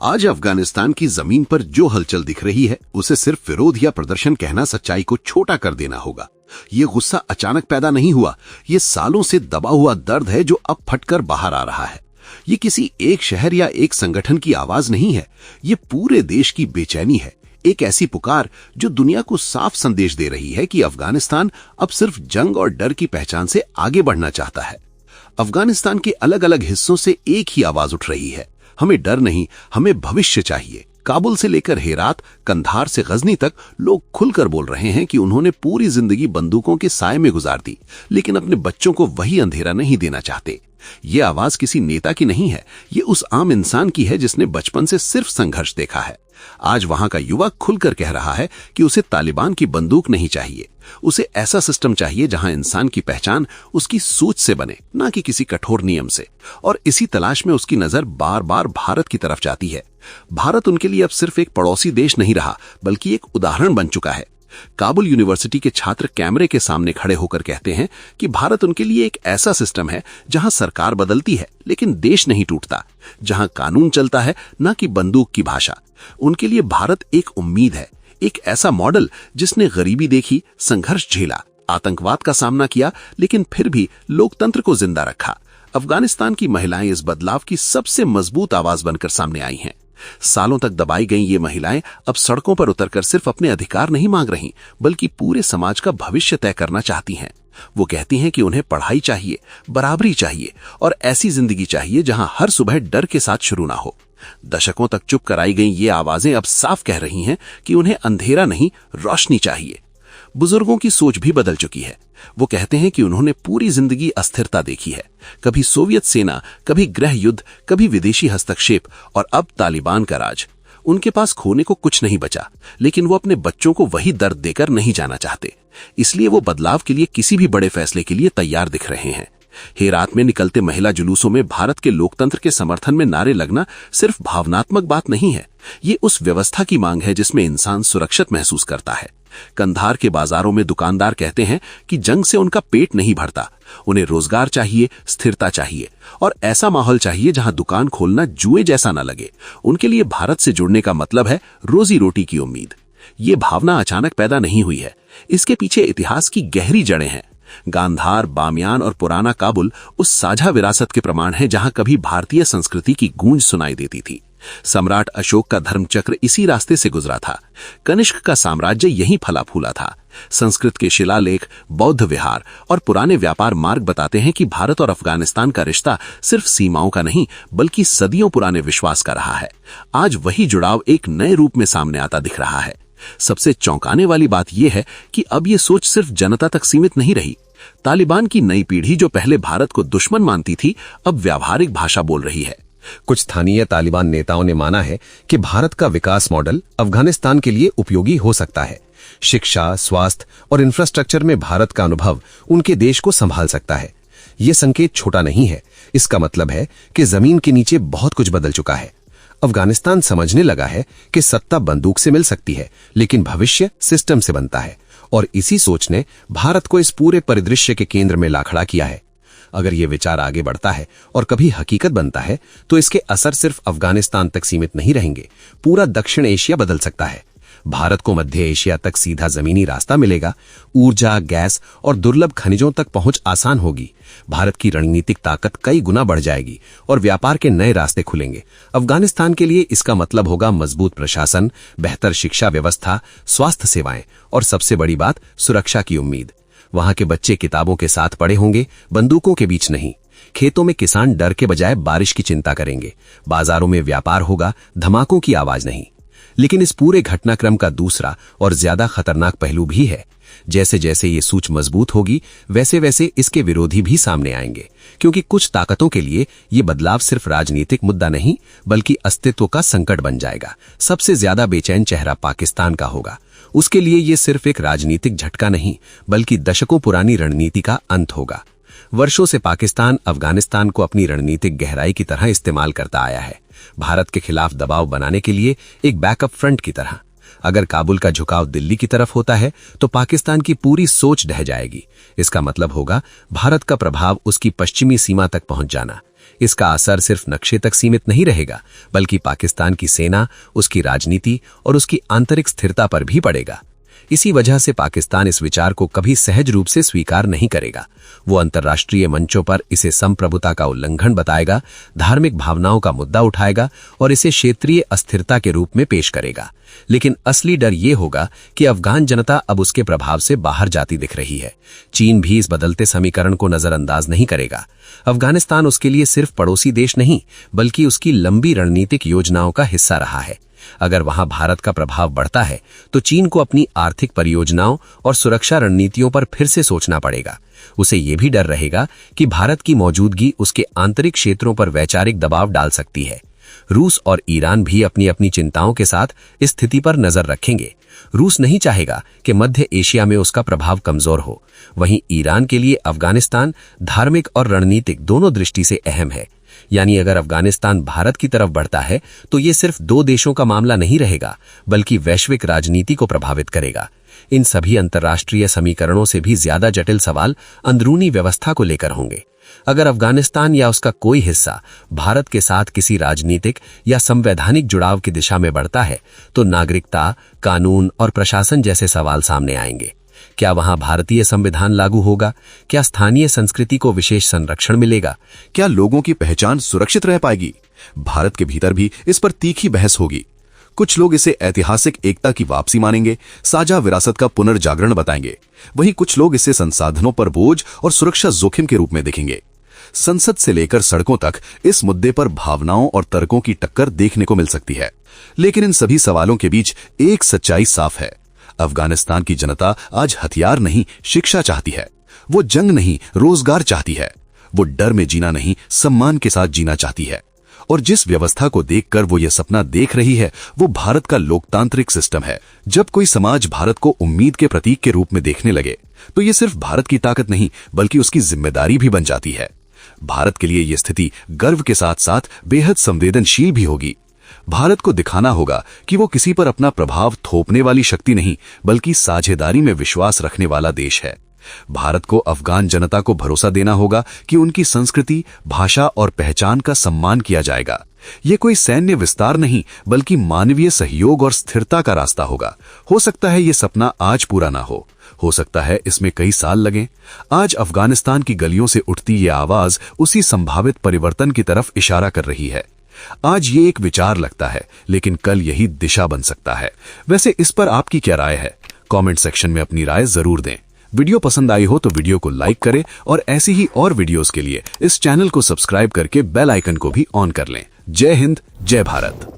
आज अफगानिस्तान की जमीन पर जो हलचल दिख रही है उसे सिर्फ विरोध या प्रदर्शन कहना सच्चाई को छोटा कर देना होगा। ये गुस्सा अचानक पैदा नहीं हुआ, ये सालों से दबा हुआ दर्द है जो अब फटकर बाहर आ रहा है। ये किसी एक शहर या एक संगठन की आवाज नहीं है, ये पूरे देश की बेचैनी है। एक ऐसी पुकार जो दुनिया को साफ संदेश दे रही है कि अफगानिस्तान अब सिर्फ जंग और डर की पहचान से आगे बढ़ना चाहता है। अफगानिस्तान के अलग अलग हिस्सों से एक ही आवाज उठ रही है, हमें डर नहीं, हमें भविष्य चाहिए। काबुल से लेकर हेरात, कंधार से गजनी तक लोग खुलकर बोल रहे हैं कि उन्होंने पूरी जिंदगी बंदूकों के साए में गुजार दी, लेकिन अपने बच्चों को वही अंधेरा नहीं देना चाहते। ये आवाज किसी नेता की नहीं है, ये उस आम इंसान की है जिसने बचपन से सिर्फ संघर्ष देखा है। आज वहां का युवा खुलकर कह रहा है कि उसे तालिबान की बंदूक नहीं चाहिए, उसे ऐसा सिस्टम चाहिए जहां इंसान की पहचान उसकी सोच से बने, ना कि किसी कठोर नियम से। और इसी तलाश में उसकी नजर बार बार भारत की तरफ जाती है। भारत उनके लिए अब सिर्फ एक पड़ोसी देश नहीं रहा, बल्कि एक उदाहरण बन चुका है। काबुल यूनिवर्सिटी के छात्र कैमरे के सामने खड़े होकर कहते हैं कि भारत उनके लिए एक ऐसा सिस्टम है जहां सरकार बदलती है लेकिन देश नहीं टूटता, जहां कानून चलता है ना कि बंदूक की भाषा। उनके लिए भारत एक उम्मीद है, एक ऐसा मॉडल जिसने गरीबी देखी, संघर्ष झेला, आतंकवाद का सामना किया, लेकिन फिर भी लोकतंत्र को जिंदा रखा। अफगानिस्तान की महिलाएं इस बदलाव की सबसे मजबूत आवाज बनकर सामने आई हैं। सालों तक दबाई गई ये महिलाएं अब सड़कों पर उतरकर सिर्फ अपने अधिकार नहीं मांग रही, बल्कि पूरे समाज का भविष्य तय करना चाहती हैं। वो कहती हैं कि उन्हें पढ़ाई चाहिए, बराबरी चाहिए और ऐसी जिंदगी चाहिए जहां हर सुबह डर के साथ शुरू ना हो। दशकों तक चुप कराई गई ये आवाजें अब साफ कह रही हैं कि उन्हें अंधेरा नहीं, रोशनी चाहिए। बुजुर्गों की सोच भी बदल चुकी है। वो कहते हैं कि उन्होंने पूरी जिंदगी अस्थिरता देखी है, कभी सोवियत सेना, कभी गृह युद्ध, कभी विदेशी हस्तक्षेप और अब तालिबान का राज। उनके पास खोने को कुछ नहीं बचा, लेकिन वो अपने बच्चों को वही दर्द देकर नहीं जाना चाहते। इसलिए वो बदलाव के लिए किसी भी बड़े फैसले के लिए तैयार दिख रहे हैं। हेरात में निकलते महिला जुलूसों में भारत के लोकतंत्र के समर्थन में नारे लगना सिर्फ भावनात्मक बात नहीं है, ये उस व्यवस्था की मांग है जिसमें इंसान सुरक्षित महसूस करता है। कंधार के बाजारों में दुकानदार कहते हैं कि जंग से उनका पेट नहीं भरता, उन्हें रोजगार चाहिए, स्थिरता चाहिए और ऐसा माहौल चाहिए जहां दुकान खोलना जुए जैसा न लगे। उनके लिए भारत से जुड़ने का मतलब है रोजी रोटी की उम्मीद। ये भावना अचानक पैदा नहीं हुई है, इसके पीछे इतिहास की गहरी जड़ें हैं। गांधार, बामियान और पुराना काबुल उस साझा विरासत के प्रमाण हैं जहां कभी भारतीय संस्कृति की गूंज सुनाई देती थी। सम्राट अशोक का धर्मचक्र इसी रास्ते से गुजरा था। कनिष्क का साम्राज्य यहीं फला फूला था। संस्कृत के शिलालेख, बौद्ध विहार और पुराने व्यापार मार्ग बताते हैं कि भारत और अफगानिस्तान का रिश्ता सिर्फ सीमाओं का नहीं, बल्कि सदियों पुराने विश्वास का रहा है। आज वही जुड़ाव एक नए रूप में सामने आता दिख रहा है। सबसे चौंकाने वाली बात यह है कि अब ये सोच सिर्फ जनता तक सीमित नहीं रही। तालिबान की नई पीढ़ी जो पहले भारत को दुश्मन मानती थी, अब व्यावहारिक भाषा बोल रही है। कुछ स्थानीय तालिबान नेताओं ने माना है कि भारत का विकास मॉडल अफगानिस्तान के लिए उपयोगी हो सकता है। शिक्षा, स्वास्थ्य और इंफ्रास्ट्रक्चर में भारत का अनुभव उनके देश को संभाल सकता है। यह संकेत छोटा नहीं है, इसका मतलब है कि जमीन के नीचे बहुत कुछ बदल चुका है। अफगानिस्तान समझने लगा है कि सत्ता बंदूक से मिल सकती है, लेकिन भविष्य सिस्टम से बनता है। और इसी सोच ने भारत को इस पूरे परिदृश्य के केंद्र में ला खड़ा किया है। अगर ये विचार आगे बढ़ता है और कभी हकीकत बनता है, तो इसके असर सिर्फ अफगानिस्तान तक सीमित नहीं रहेंगे, पूरा दक्षिण एशिया बदल सकता है। भारत को मध्य एशिया तक सीधा जमीनी रास्ता मिलेगा, ऊर्जा, गैस और दुर्लभ खनिजों तक पहुंच आसान होगी। भारत की रणनीतिक ताकत कई गुना बढ़ जाएगी और व्यापार के नए रास्ते खुलेंगे। अफगानिस्तान के लिए इसका मतलब होगा मजबूत प्रशासन, बेहतर शिक्षा व्यवस्था, स्वास्थ्य सेवाएं और सबसे बड़ी बात, सुरक्षा की उम्मीद। वहां के बच्चे किताबों के साथ पढ़े होंगे, बंदूकों के बीच नहीं। खेतों में किसान डर के बजाय बारिश की चिंता करेंगे। बाजारों में व्यापार होगा, धमाकों की आवाज नहीं। लेकिन इस पूरे घटनाक्रम का दूसरा और ज्यादा खतरनाक पहलू भी है। जैसे जैसे ये सूच मजबूत होगी, वैसे वैसे इसके विरोधी भी सामने आएंगे, क्योंकि कुछ ताकतों के लिए ये बदलाव सिर्फ राजनीतिक मुद्दा नहीं, बल्कि अस्तित्व का संकट बन जाएगा। सबसे ज्यादा बेचैन चेहरा पाकिस्तान का होगा। उसके लिए ये सिर्फ एक राजनीतिक झटका नहीं, बल्कि दशकों पुरानी रणनीति का अंत होगा। वर्षों से पाकिस्तान अफगानिस्तान को अपनी रणनीतिक गहराई की तरह इस्तेमाल करता आया है, भारत के खिलाफ दबाव बनाने के लिए एक बैकअप फ्रंट की तरह। अगर काबुल का झुकाव दिल्ली की तरफ होता है, तो पाकिस्तान की पूरी सोच ढह जाएगी। इसका मतलब होगा भारत का प्रभाव उसकी पश्चिमी सीमा तक पहुंच जाना। इसका असर सिर्फ नक्शे तक सीमित नहीं रहेगा, बल्कि पाकिस्तान की सेना, उसकी राजनीति और उसकी आंतरिक स्थिरता पर भी पड़ेगा। इसी वजह से पाकिस्तान इस विचार को कभी सहज रूप से स्वीकार नहीं करेगा। वो अंतर्राष्ट्रीय मंचों पर इसे संप्रभुता का उल्लंघन बताएगा, धार्मिक भावनाओं का मुद्दा उठाएगा और इसे क्षेत्रीय अस्थिरता के रूप में पेश करेगा। लेकिन असली डर ये होगा कि अफगान जनता अब उसके प्रभाव से बाहर जाती दिख रही है। चीन भी इस बदलते समीकरण को नजरअंदाज नहीं करेगा। अफगानिस्तान उसके लिए सिर्फ पड़ोसी देश नहीं, बल्कि उसकी लंबी रणनीतिक योजनाओं का हिस्सा रहा है। अगर वहां भारत का प्रभाव बढ़ता है तो चीन को अपनी आर्थिक परियोजनाओं और सुरक्षा रणनीतियों पर फिर से सोचना पड़ेगा। उसे यह भी डर रहेगा कि भारत की मौजूदगी उसके आंतरिक क्षेत्रों पर वैचारिक दबाव डाल सकती है। रूस और ईरान भी अपनी अपनी चिंताओं के साथ इस स्थिति पर नजर रखेंगे। रूस नहीं चाहेगा कि मध्य एशिया में उसका प्रभाव कमजोर हो। वहीं ईरान के लिए अफगानिस्तान धार्मिक और रणनीतिक दोनों दृष्टि से अहम है। यानी अगर अफगानिस्तान भारत की तरफ बढ़ता है तो ये सिर्फ दो देशों का मामला नहीं रहेगा, बल्कि वैश्विक राजनीति को प्रभावित करेगा। इन सभी अंतर्राष्ट्रीय समीकरणों से भी ज्यादा जटिल सवाल अंदरूनी व्यवस्था को लेकर होंगे। अगर अफगानिस्तान या उसका कोई हिस्सा भारत के साथ किसी राजनीतिक या संवैधानिक जुड़ाव की दिशा में बढ़ता है तो नागरिकता, कानून और प्रशासन जैसे सवाल सामने आएंगे। क्या वहां भारतीय संविधान लागू होगा? क्या स्थानीय संस्कृति को विशेष संरक्षण मिलेगा? क्या लोगों की पहचान सुरक्षित रह पाएगी? भारत के भीतर भी इस पर तीखी बहस होगी। कुछ लोग इसे ऐतिहासिक एकता की वापसी मानेंगे, साझा विरासत का पुनर्जागरण बताएंगे। वहीं कुछ लोग इसे संसाधनों पर बोझ और सुरक्षा जोखिम के रूप में देखेंगे। संसद से लेकर सड़कों तक इस मुद्दे पर भावनाओं और तर्कों की टक्कर देखने को मिल सकती है। लेकिन इन सभी सवालों के बीच एक सच्चाई साफ है। अफगानिस्तान की जनता आज हथियार नहीं, शिक्षा चाहती है। वो जंग नहीं, रोजगार चाहती है। वो डर में जीना नहीं, सम्मान के साथ जीना चाहती है। और जिस व्यवस्था को देखकर वो ये सपना देख रही है, वो भारत का लोकतांत्रिक सिस्टम है। जब कोई समाज भारत को उम्मीद के प्रतीक के रूप में देखने लगे तो ये सिर्फ भारत की ताकत नहीं, बल्कि उसकी जिम्मेदारी भी बन जाती है। भारत के लिए ये स्थिति गर्व के साथ साथ बेहद संवेदनशील भी होगी। भारत को दिखाना होगा कि वो किसी पर अपना प्रभाव थोपने वाली शक्ति नहीं, बल्कि साझेदारी में विश्वास रखने वाला देश है। भारत को अफगान जनता को भरोसा देना होगा कि उनकी संस्कृति, भाषा और पहचान का सम्मान किया जाएगा। ये कोई सैन्य विस्तार नहीं, बल्कि मानवीय सहयोग और स्थिरता का रास्ता होगा। हो सकता है ये सपना आज पूरा ना हो सकता है इसमें कई साल लगें। आज अफगानिस्तान की गलियों से उठती ये आवाज उसी संभावित परिवर्तन की तरफ इशारा कर रही है। आज ये एक विचार लगता है, लेकिन कल यही दिशा बन सकता है। वैसे इस पर आपकी क्या राय है? कमेंट सेक्शन में अपनी राय जरूर दें। वीडियो पसंद आई हो तो वीडियो को लाइक करें और ऐसी ही और वीडियोस के लिए इस चैनल को सब्सक्राइब करके बेल आइकन को भी ऑन कर लें। जय हिंद, जय भारत।